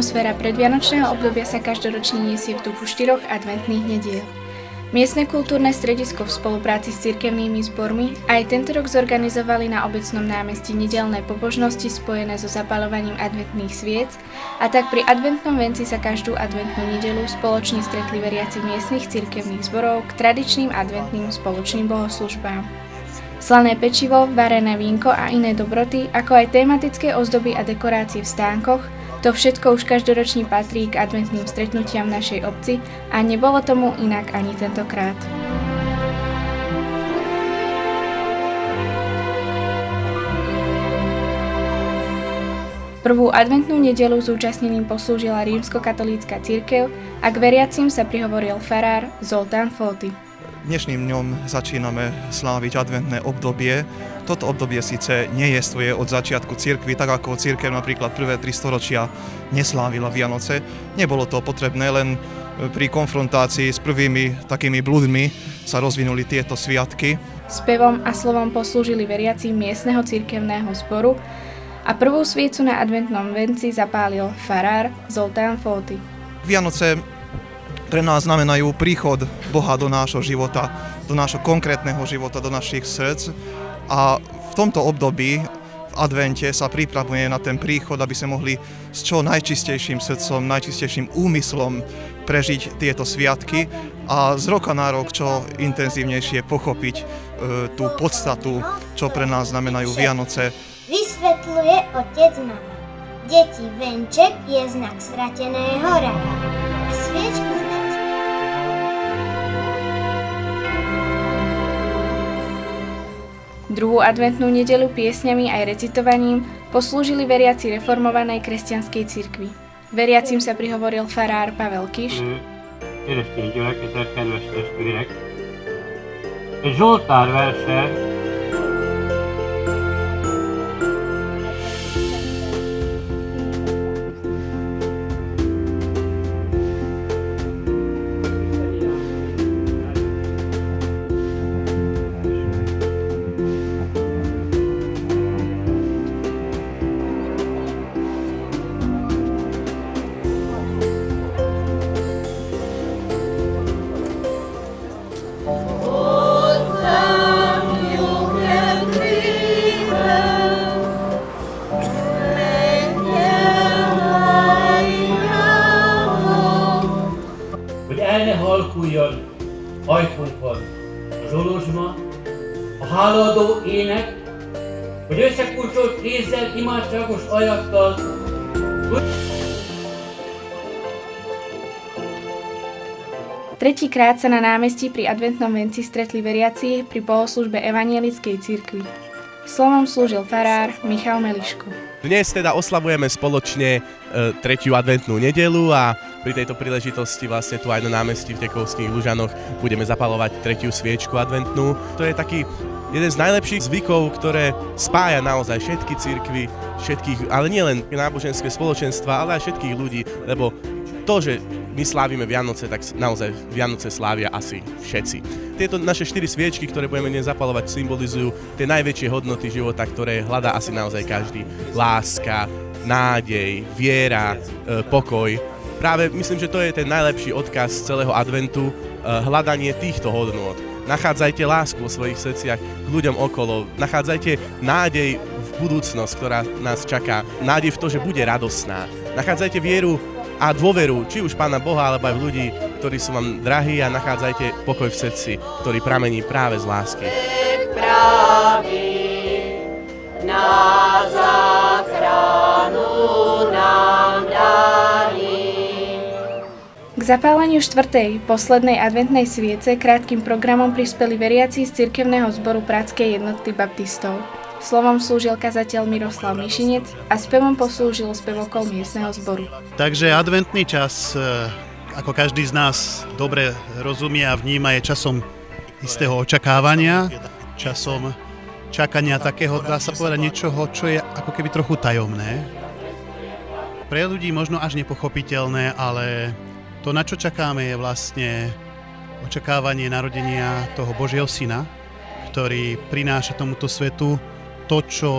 Atmosféra predvianočného obdobia sa každoročne nesie v duchu 4 adventných nediel. Miestne kultúrne stredisko v spolupráci s cirkevnými zbormi aj tento rok zorganizovali na Obecnom námestí nedeľné pobožnosti spojené so zapaľovaním adventných sviec a tak pri adventnom venci sa každú adventnú nedeľu spoločne stretli veriaci miestnych cirkevných zborov k tradičným adventným spoločným bohoslužbám. Slané pečivo, varené vínko a iné dobroty, ako aj tematické ozdoby a dekorácie v stánkoch, to všetko už každoročne patrí k adventným stretnutiam v našej obci a nebolo tomu inak ani tentokrát. Prvú adventnú nedeľu zúčastneným poslúžila rímskokatolícka cirkev a k veriacim sa prihovoril farár Zoltán Fóty. Dnešným dňom začíname sláviť adventné obdobie. Toto obdobie síce nejestvuje od začiatku cirkvi, tak ako cirkev napríklad prvé 3 storočia neslávila Vianoce. Nebolo to potrebné, len pri konfrontácii s prvými takými bludmi sa rozvinuli tieto sviatky. Spevom a slovom poslúžili veriaci miestneho cirkevného zboru a prvú sviecu na adventnom venci zapálil farár Zoltán Fóty. Vianoce pre nás znamenajú príchod Boha do nášho života, do nášho konkrétneho života, do našich srdc. A v tomto období, v advente, sa pripravuje na ten príchod, aby sme mohli s čo najčistejším srdcom, najčistejším úmyslom prežiť tieto sviatky a z roka na rok čo intenzívnejšie pochopiť tú podstatu, čo pre nás znamenajú Vianoce. Vysvetľuje otec mama. Deti, venček je znak strateného raja. A sviečky Druhú adventnú nedeľu piesňami aj recitovaním poslúžili veriaci reformovanej kresťanskej cirkvi. Veriacim sa prihovoril farár Pavel Kiš. Keresztény gyülekezet, kedves testvérek! Egy Zsoltár verse halkuljon ajkunkon a zsolozsma, a hálaadó ének, hogy összekurcsolt kézzel, imádságos ajattal Tretíkrát sa na námestí pri adventnom venci stretli veriaci pri bohoslužbe evanielickej cirkvi. Slovom slúžil farár Michal Meliško. Dnes teda oslavujeme spoločne tretiu adventnú nedeľu a pri tejto príležitosti vlastne tu aj na námestí v Tekovských Lužanoch budeme zapaľovať tretiu sviečku adventnú. To je taký jeden z najlepších zvykov, ktoré spája naozaj všetky cirkvy, všetkých, ale nielen náboženské spoločenstva, ale aj všetkých ľudí, lebo to, že my slávime Vianoce, tak naozaj Vianoce slávia asi všetci. Tieto naše 4 sviečky, ktoré budeme dnes zapaľovať, symbolizujú tie najväčšie hodnoty života, ktoré hľadá asi naozaj každý. Láska, nádej, viera, pokoj. Práve myslím, že to je ten najlepší odkaz celého adventu, hľadanie týchto hodnôt. Nachádzajte lásku vo svojich srdciach k ľuďom okolo, nachádzajte nádej v budúcnosť, ktorá nás čaká, nádej v to, že bude radosná. Nachádzajte vieru a dôveru, či už Pána Boha, alebo aj v ľudí, ktorí sú vám drahí, a nachádzajte pokoj v srdci, ktorý pramení práve z lásky. Na záchranu nám k zapáleniu 4. poslednej adventnej sviece krátkym programom prispeli veriaci z cirkevného zboru Pratskej jednoty baptistov. Slovom slúžil kazateľ Miroslav Mišinec a spevom poslúžil spevokol miestneho zboru. Takže adventný čas, ako každý z nás dobre rozumie a vníma, je časom istého očakávania, časom čakania takého, dá sa povedať, niečoho, čo je ako keby trochu tajomné. Pre ľudí možno až nepochopiteľné, ale to, na čo čakáme, je vlastne očakávanie narodenia toho Božieho Syna, ktorý prináša tomuto svetu to, čo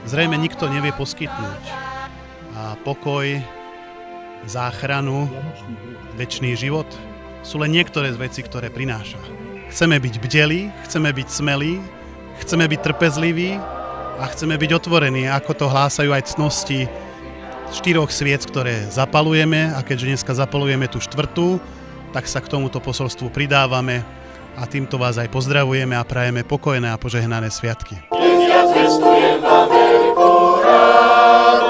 zrejme nikto nevie poskytnúť. A pokoj, záchranu, večný život, sú len niektoré z vecí, ktoré prináša. Chceme byť bdelí, chceme byť smelí, chceme byť trpezliví a chceme byť otvorení, ako to hlásajú aj cnosti 4 sviec, ktoré zapalujeme, a keďže dneska zapalujeme tú 4., tak sa k tomuto posolstvu pridávame a týmto vás aj pozdravujeme a prajeme pokojné a požehnané sviatky. Nech ja zvestujem vám veľkú radosť.